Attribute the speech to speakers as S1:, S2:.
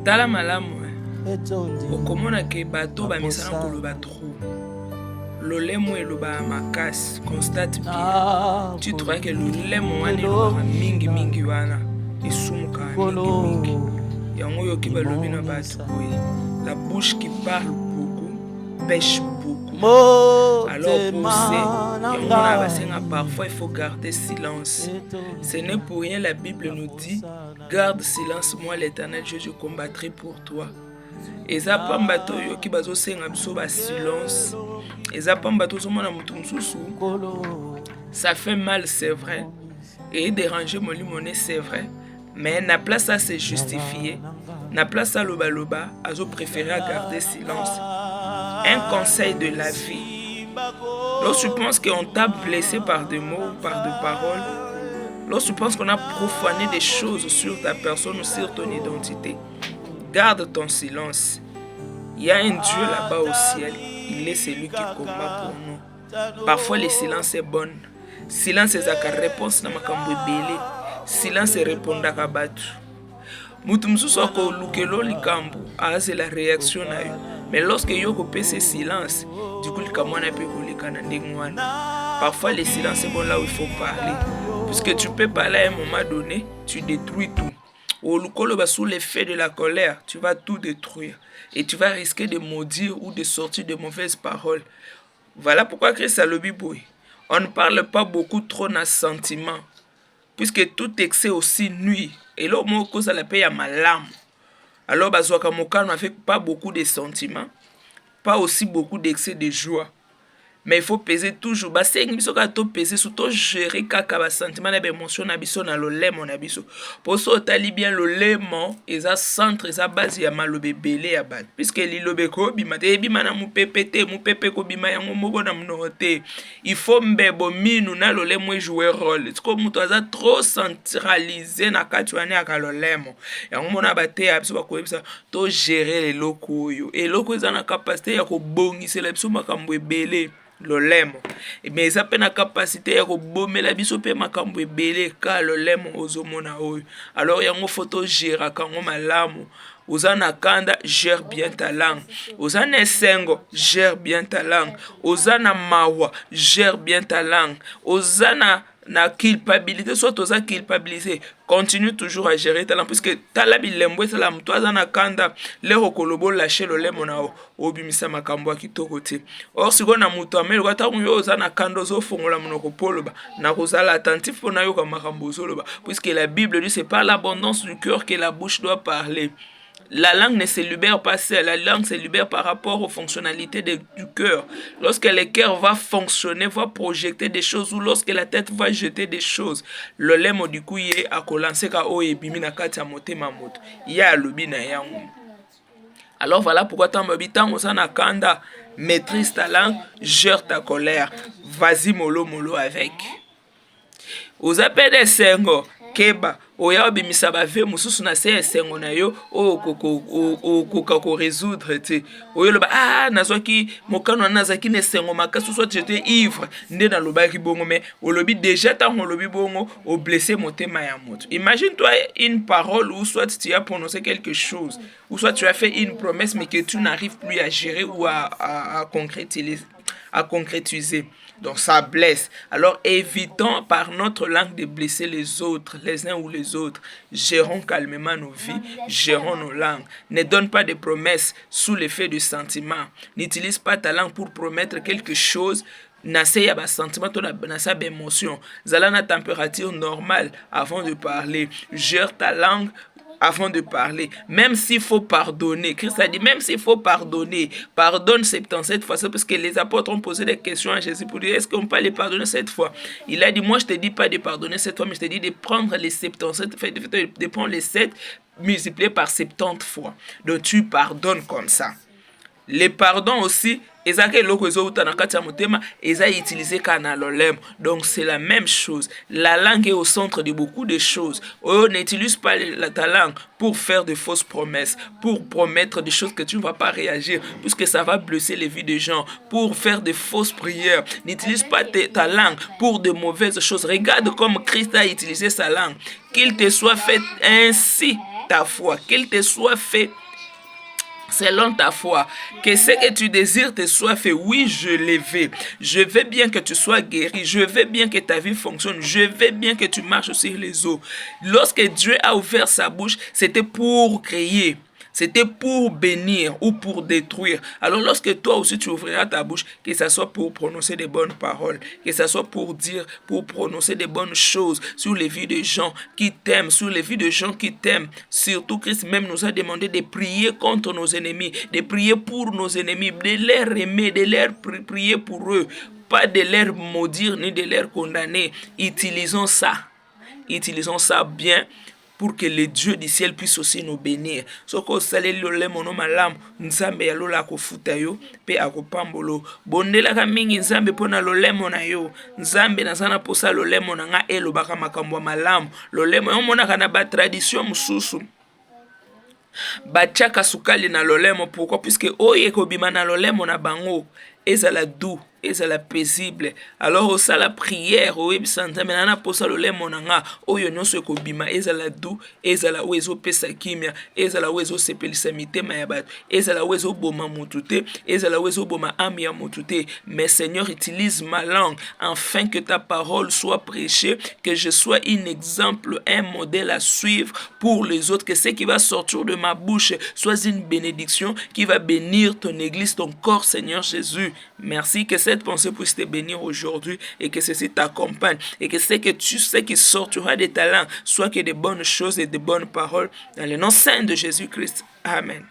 S1: Tala malamu okomona ke bato bamisana koloba trop lolemo eloba makasi constate bien tu trouves que lolemo wana elobaka mingi wana esumuka mingi yango yoki balobi na bato boye la bouche qui parle beaucoup pêche beaucoup. Alors pour ça, parfois il faut garder silence. Ce n'est pour rien la Bible nous dit garde silence, moi l'Éternel je combattrai pour toi. Eza pamba to yoki bazo senga biso ba silence. Eza pamba to somona mutu mususu. Ça fait mal, c'est vrai. Et déranger mon limoné, c'est vrai. Mais na place à se justifier. Na place à loba azo préférer à garder silence. Un conseil de la vie. Lorsque tu penses qu'on t'a blessé par des mots ou par des paroles, lorsque tu penses qu'on a profané des choses sur ta personne ou sur ton identité, garde ton silence. Il y a un Dieu là-bas au ciel. Il est celui qui combat pour nous. Parfois, le silence est bon. Silence est la réponse na makambo ebele. Silence est répondre à batu. Mutu mususu ako lukelo likambo, c'est la réaction na yo. Mais lorsque yo kopé ce silence, du coup likamwana pe kolekana ndengwana. Parfois le silence est bon là où il faut parler. Puisque tu peux parler à un moment donné, tu détruis tout. Au lukolo sous l'effet de la colère, tu vas tout détruire. Et tu vas risquer de maudire ou de sortir de mauvaises paroles. Voilà pourquoi Christ a le biboui. On ne parle pas beaucoup trop dans sentiment. Puisque tout excès aussi nuit. Et là, moi, cause à la paix, il y a ma lame. Alors, bazouaka mokano avec pas beaucoup de sentiments, pas aussi beaucoup d'excès de joie. Mais il faut peser toujours. C'est une biso ka to peser surtout gérer kaka ba sentiment na émotion na biso na lolemo na biso. Pour ça otali bien lolemo eza centre eza base ya malobe belé ya bat. Puisque lilobe ko bima te bima na mupepete mupepe ko bima yango moko na mnote. Il faut mbebo minu na lolemo jouer rôle. C'est comme muto aza trop centralisé na kati wana ya lolemo. Yango mona bate ya biso ba ko bisa to gérer les loko yo. Et loko eza na capacité ya ko bongisela biso makambo ebele. Lolemo mais ça peut na capacité ya kobomela biso pe makambo ebele ka lolemo ozomona oyo. Alors yango photo gère kango malamu ozana kanda gère bien ta langue, ozana esengo gère bien ta langue, ozana mawa gère bien ta langue, ozana na culpabilité soit oza culpabilité continue toujours à gérer ta langue puisque tala bilembo la mto azana kanda lero kolobo lâcher lolemo na obimisa makambo kitoko te. Or siko na muto amelo kata yo ozana kanda zo fongola monoko poloba na kozala attentif pona yo ka makambo zoloba puisque la Bible dit c'est par l'abondance du cœur que la bouche doit parler. La langue ne se libère pas seule, la langue se libère par rapport aux fonctionnalités du cœur. Lorsque le cœur va fonctionner, va projeter des choses, ou lorsque la tête va jeter des choses, le lemo du coup y est à kolancer ka o ebimi na kati ya motema moto. Ya lobi na yango. Alors voilà pourquoi tant habitant on s'en akanda, maîtrise ta langue, gère ta colère. Vas-y mollo avec. Aux appels des sengo. Keba oya obimisa bave mususu na se esengo na yo ko résoudre te oyo loba nazwaki mokano nazaki ne sengo makasi soit j'étais ivre nde na lobaki bongo mais olobi déjà tant olobi bongo o blessé motema ya moto. Imagine toi une parole ou soit tu as prononcé quelque chose ou soit tu as fait une promesse mais que tu n'arrives plus à gérer ou à concrétiser. Donc ça blesse. Alors évitons par notre langue de blesser les autres, les uns ou les autres. Gérons calmement nos vies, gérons nos langues. Ne donne pas de promesses sous l'effet du sentiment. N'utilise pas ta langue pour promettre quelque chose. Nase ya ba sentiment to na sa émotion. Zala na température normale avant de parler. Gère ta langue avant de parler, même s'il faut pardonner. Christ a dit, même s'il faut pardonner, pardonne 77 fois. C'est parce que les apôtres ont posé des questions à Jésus pour dire, est-ce qu'on peut les pardonner cette fois? Il a dit, moi je te dis pas de pardonner cette fois, mais je te dis de prendre les 77, de prendre les 7 multipliés par 70 fois. Donc tu pardonnes comme ça. Le pardon aussi, ezaka eloko ezouta na kati ya motema, eza utilisé ka na lolemo. Donc c'est la même chose. La langue est au centre de beaucoup de choses. On n'utilise pas ta langue pour faire de fausses promesses, pour promettre des choses que tu ne vas pas réagir, puisque ça va blesser les vies des gens, pour faire de fausses prières. N'utilise pas ta langue pour de mauvaises choses. Regarde comme Christ a utilisé sa langue. Qu'il te soit fait ainsi ta foi, qu'il te soit fait selon ta foi, que ce que tu désires te soit fait. Oui, je le veux. Je veux bien que tu sois guéri. Je veux bien que ta vie fonctionne. Je veux bien que tu marches sur les eaux. Lorsque Dieu a ouvert sa bouche, c'était pour créer. C'était pour bénir ou pour détruire. Alors lorsque toi aussi tu ouvriras ta bouche, que ce soit pour prononcer des bonnes paroles, que ce soit pour dire, pour prononcer des bonnes choses sur les vies des gens qui t'aiment, sur les vies des gens qui t'aiment. Surtout Christ même nous a demandé de prier contre nos ennemis, de prier pour nos ennemis, de les aimer, de les prier pour eux. Pas de les maudire ni de les condamner. Utilisons ça bien pour que le Dieu du ciel puisse aussi nous bénir. Soko saleli lolemo no malamu, nzambe ya lola kofuta yo, pe akopambolo. Bondelaka mingi nzambe pona lolemo na yo. Nzambe nazana posa lolemo na nga elobaka makambo ya malamu. Lolemo yo monaka na ba tradition mususu. Batiaka sukali na lolemo, pourquoi? Puisque oye kobima na lolemo na bango ezala doux, ezala paisible. Alors osa la prière oyebisa nana posa lolemo nanga oyo nyonso ekobima ezala doux, ezala oyo ezopesa kimia, ezala oyo ezosepelisa mitema ya bato, ezala oyo ezoboma mutu te, ezala oyo ezoboma ame ya mutu te. Mais Seigneur, utilise ma langue afin que ta parole soit prêchée, que je sois un exemple, un modèle à suivre pour les autres, que ce qui va sortir de ma bouche soit une bénédiction qui va bénir ton église, ton corps, Seigneur Jésus. Merci que cette pensée puisse te bénir aujourd'hui et que ceci t'accompagne et que ce que tu sais qui sortira de ta langue soit que de bonnes choses et de bonnes paroles dans le nom saint de Jésus-Christ. Amen.